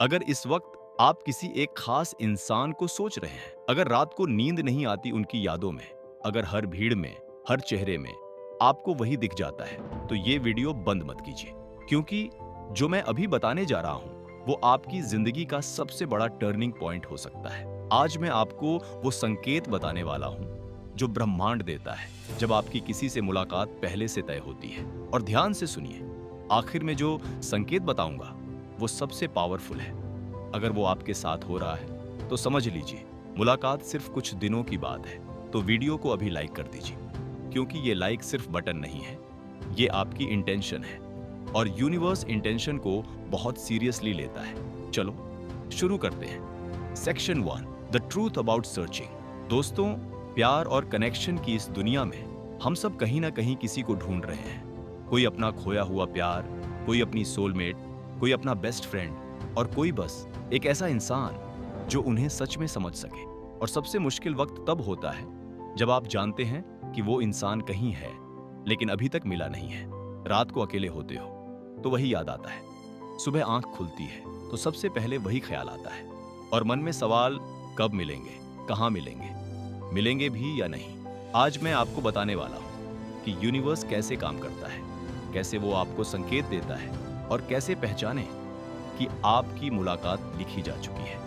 अगर इस वक्त आप किसी एक खास इंसान को सोच रहे हैं, अगर रात को नींद नहीं आती उनकी यादों में, अगर हर भीड़ में, हर चेहरे में आपको वही दिख जाता है, तो ये वीडियो बंद मत कीजिए। क्योंकि जो मैं अभी बताने जा रहा हूं, वो आपकी जिंदगी का सबसे बड़ा टर्निंग पॉइंट हो सकता है। आज मैं आपको वो संकेत बताने वाला हूं जो ब्रह्मांड देता है जब आपकी किसी से मुलाकात पहले से तय होती है। और ध्यान से सुनिए, आखिर में जो संकेत बताऊंगा वो सबसे पावरफुल है। अगर वो आपके साथ हो रहा है तो समझ लीजिए मुलाकात सिर्फ कुछ दिनों की बात है। तो वीडियो को अभी लाइक कर दीजिए, क्योंकि ये लाइक सिर्फ बटन नहीं है, ये आपकी इंटेंशन है। और यूनिवर्स इंटेंशन को बहुत सीरियसली लेता है। चलो शुरू करते हैं। Section 1, the truth about searching. दोस्तों, प्यार और कनेक्शन की इस दुनिया में हम सब कहीं ना कहीं किसी को ढूंढ रहे हैं। कोई अपना खोया हुआ प्यार, कोई अपनी सोलमेट, कोई अपना बेस्ट फ्रेंड, और कोई बस एक ऐसा इंसान जो उन्हें सच में समझ सके। और सबसे मुश्किल वक्त तब होता है जब आप जानते हैं कि वो इंसान कहीं है लेकिन अभी तक मिला नहीं है। रात को अकेले होते हो तो वही याद आता है, सुबह आंख खुलती है तो सबसे पहले वही ख्याल आता है, और मन में सवाल, कब मिलेंगे, कहाँ मिलेंगे, मिलेंगे भी या नहीं। आज मैं आपको बताने वाला हूँ कि यूनिवर्स कैसे काम करता है, कैसे वो आपको संकेत देता है, और कैसे पहचाने कि आपकी मुलाकात लिखी जा चुकी है।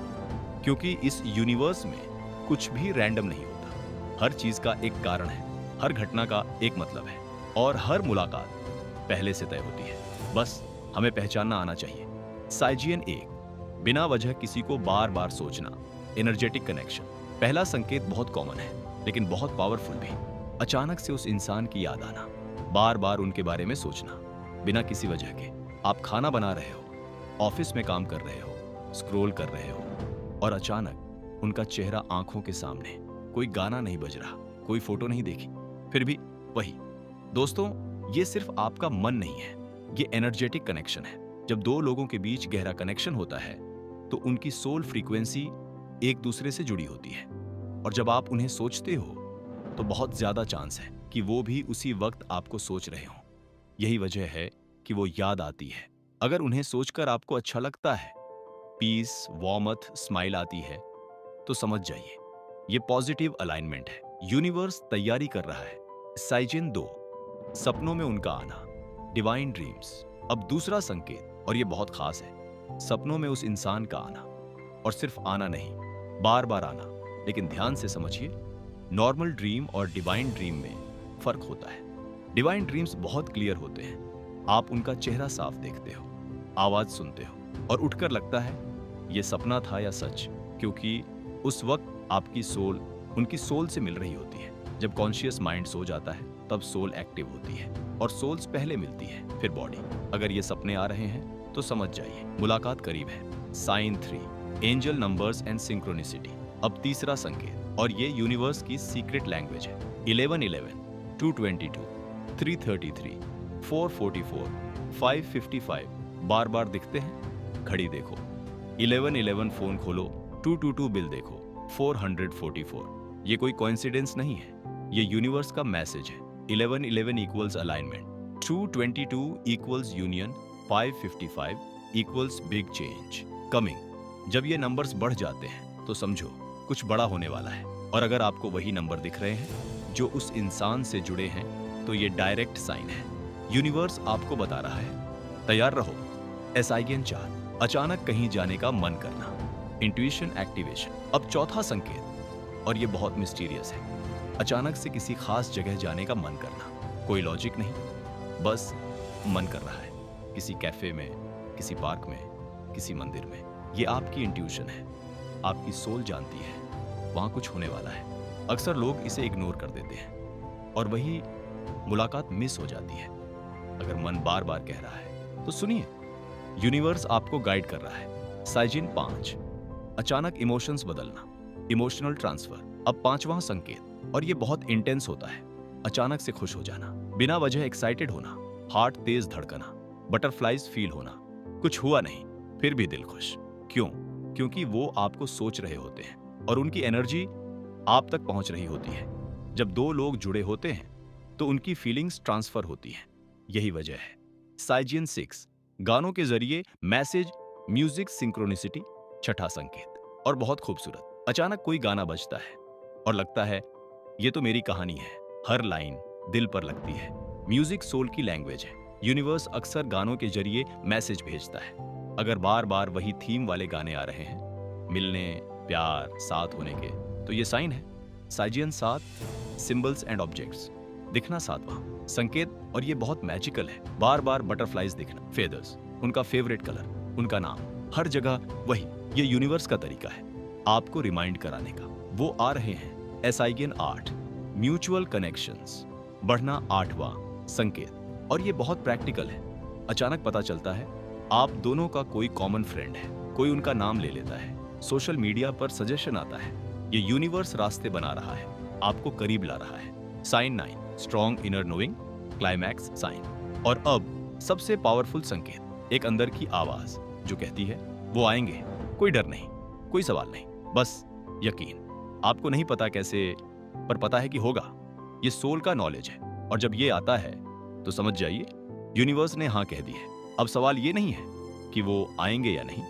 क्योंकि इस यूनिवर्स में कुछ भी रैंडम नहीं होता। हर चीज का एक कारण है, हर घटना का एक मतलब है, और हर मुलाकात पहले से तय होती है। बस हमें पहचानना आना चाहिए। साइजियन 1, बिना वजह किसी को बार बार सोचना, एनर्जेटिक कनेक्शन। पहला संकेत बहुत कॉमन है लेकिन बहुत पावरफुल भी। अचानक से उस इंसान की याद आना, बार बार उनके बारे में सोचना, बिना किसी वजह के। आप खाना बना रहे हो, ऑफिस में काम कर रहे हो, स्क्रॉल कर रहे हो, और अचानक उनका चेहरा आंखों के सामने। कोई गाना नहीं बज रहा, कोई फोटो नहीं देखी, फिर भी वही। दोस्तों, ये सिर्फ आपका मन नहीं है, ये एनर्जेटिक कनेक्शन है। जब दो लोगों के बीच गहरा कनेक्शन होता है तो उनकी सोल फ्रीक्वेंसी एक दूसरे से जुड़ी होती है। और जब आप उन्हें सोचते हो तो बहुत ज्यादा चांस है कि वो भी उसी वक्त आपको सोच रहे हों। यही वजह है कि वो याद आती है। अगर उन्हें सोचकर आपको अच्छा लगता है, पीस, वार्मथ, स्माइल आती है, तो समझ जाइए ये पॉजिटिव अलाइनमेंट है। यूनिवर्स तैयारी कर रहा है। साइजिन 2, सपनों में उनका आना, डिवाइन ड्रीम्स। अब दूसरा संकेत, और ये बहुत खास है, सपनों में उस इंसान का आना। और सिर्फ आना नहीं, बार बार आना। लेकिन ध्यान से समझिए, नॉर्मल ड्रीम और डिवाइन ड्रीम में फर्क होता है। डिवाइन ड्रीम्स बहुत क्लियर होते हैं। आप उनका चेहरा साफ देखते हो, आवाज सुनते हो, और उठकर लगता है ये सपना था या सच। क्योंकि उस वक्त आपकी सोल उनकी सोल से मिल रही होती है। जब कॉन्शियस माइंड सो जाता है तब सोल एक्टिव होती है, और सोल्स पहले मिलती है, फिर बॉडी। अगर ये सपने आ रहे हैं तो समझ जाइए मुलाकात करीब है। Sign 3, angel numbers and synchronicity. अब तीसरा संकेत, और ये यूनिवर्स की सीक्रेट लैंग्वेज है। 1111, 222, 333, 444, 555 बार बार दिखते हैं। घड़ी देखो, 1111 फोन खोलो, 222 बिल देखो, 444। ये कोई कोइंसिडेंस नहीं है, ये यूनिवर्स का मैसेज है। 1111 equals alignment, 222 equals union, 555 equals big change coming. जब ये नंबर्स बढ़ जाते हैं तो समझो कुछ बड़ा होने वाला है। और अगर आपको वही नंबर दिख रहे हैं जो उस इंसान से जुड़े हैं, तो ये डायरेक्ट साइन है। यूनिवर्स आपको बता रहा है, तैयार रहो। एसाइगन 4, अचानक कहीं जाने का मन करना, इंट्यूशन एक्टिवेशन। अब चौथा संकेत, और ये बहुत मिस्टीरियस है, अचानक से किसी खास जगह जाने का मन करना। कोई लॉजिक नहीं, बस मन कर रहा है। किसी कैफे में, किसी पार्क में, किसी मंदिर में। ये आपकी इंट्यूशन है, आपकी सोल जानती है वहां कुछ होने वाला है। अक्सर लोग इसे इग्नोर कर देते हैं और वही मुलाकात मिस हो जाती है। अगर मन बार बार कह रहा है तो सुनिए, यूनिवर्स आपको गाइड कर रहा है। साइजिन 5, अचानक इमोशंस बदलना, इमोशनल ट्रांसफर। अब पांचवा संकेत, और ये बहुत इंटेंस होता है। अचानक से खुश हो जाना, बिना वजह एक्साइटेड होना, हार्ट तेज धड़कना, बटरफ्लाइज फील होना। कुछ हुआ नहीं, फिर भी दिल खुश। क्यों? क्योंकि वो आपको सोच रहे होते हैं और उनकी एनर्जी आप तक पहुंच रही होती है। जब दो लोग जुड़े होते हैं तो उनकी फीलिंग्स ट्रांसफर होती हैं। यही वजह है। साइजियन 6, गानों के जरिए मैसेज म्यूजिक सिंक्रोनिसिटी, छठा संकेत। और बहुत खूबसूरत, अचानक कोई गाना बजता है और लगता है ये तो मेरी कहानी है। हर लाइन दिल पर लगती है। म्यूजिक सोल की लैंग्वेज है। यूनिवर्स अक्सर गानों के जरिए मैसेज भेजता है। अगर बार बार वही थीम वाले गाने आ रहे हैं, मिलने, प्यार, साथ होने के, तो ये साइन है। साइजियन 7, सिंबल्स एंड ऑब्जेक्ट्स, दिखना 7वां संकेत, और ये बहुत मैजिकल है। बार बार बटरफ्लाइज दिखना, फेदर्स, उनका फेवरेट कलर, उनका नाम, हर जगह वही। ये यूनिवर्स का तरीका है आपको रिमाइंड कराने का। वो आ रहे हैं। एसाइगियन 8, म्यूचुअल कनेक्शंस, बढ़ना 8वां संकेत, और ये बहुत प्रैक्टिकल है। अचानक पता चलता है आप दोनों का कोई कॉमन फ्रेंड है, कोई उनका नाम ले लेता है, सोशल मीडिया पर सजेशन आता है। ये यूनिवर्स रास्ते बना रहा है, आपको करीब ला रहा है। Sign 9, strong inner knowing, climax sign. और अब सबसे पावरफुल संकेत, एक अंदर की आवाज जो कहती है वो आएंगे, कोई डर नहीं, कोई सवाल नहीं, बस यकीन। आपको नहीं पता कैसे, पर पता है कि होगा। ये सोल का नॉलेज है, और जब ये आता है तो समझ जाइए यूनिवर्स ने हाँ कह दी है। अब सवाल ये नहीं है कि वो आएंगे या नहीं,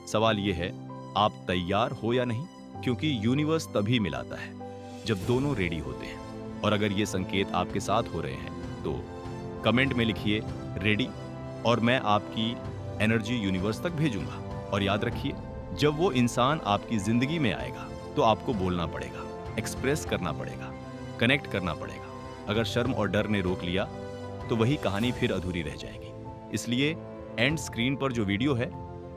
सवाल ये है आप तैयार हो या नहीं, क्योंकि यूनिवर्स तभी मिलाता है जब दोनों रेडी होते हैं। और अगर ये संकेत आपके साथ हो रहे हैं तो कमेंट में लिखिए रेडी, और मैं आपकी एनर्जी यूनिवर्स तक भेजूंगा। और याद रखिए, जब वो इंसान आपकी जिंदगी में आएगा तो आपको बोलना पड़ेगा, एक्सप्रेस करना पड़ेगा, कनेक्ट करना पड़ेगा। अगर शर्म और डर ने रोक लिया तो वही कहानी फिर अधूरी रह जाएगी। इसलिए एंड स्क्रीन पर जो वीडियो है,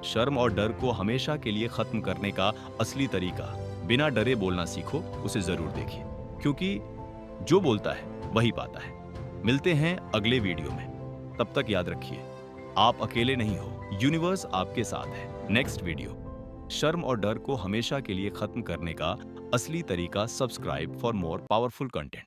शर्म और डर को हमेशा के लिए खत्म करने का असली तरीका, बिना डरे बोलना सीखो, उसे जरूर देखिए, क्योंकि जो बोलता है वही पाता है। मिलते हैं अगले वीडियो में, तब तक याद रखिए आप अकेले नहीं हो, यूनिवर्स आपके साथ है। नेक्स्ट वीडियो, शर्म और डर को हमेशा के लिए खत्म करने का असली तरीका। Subscribe for more powerful content.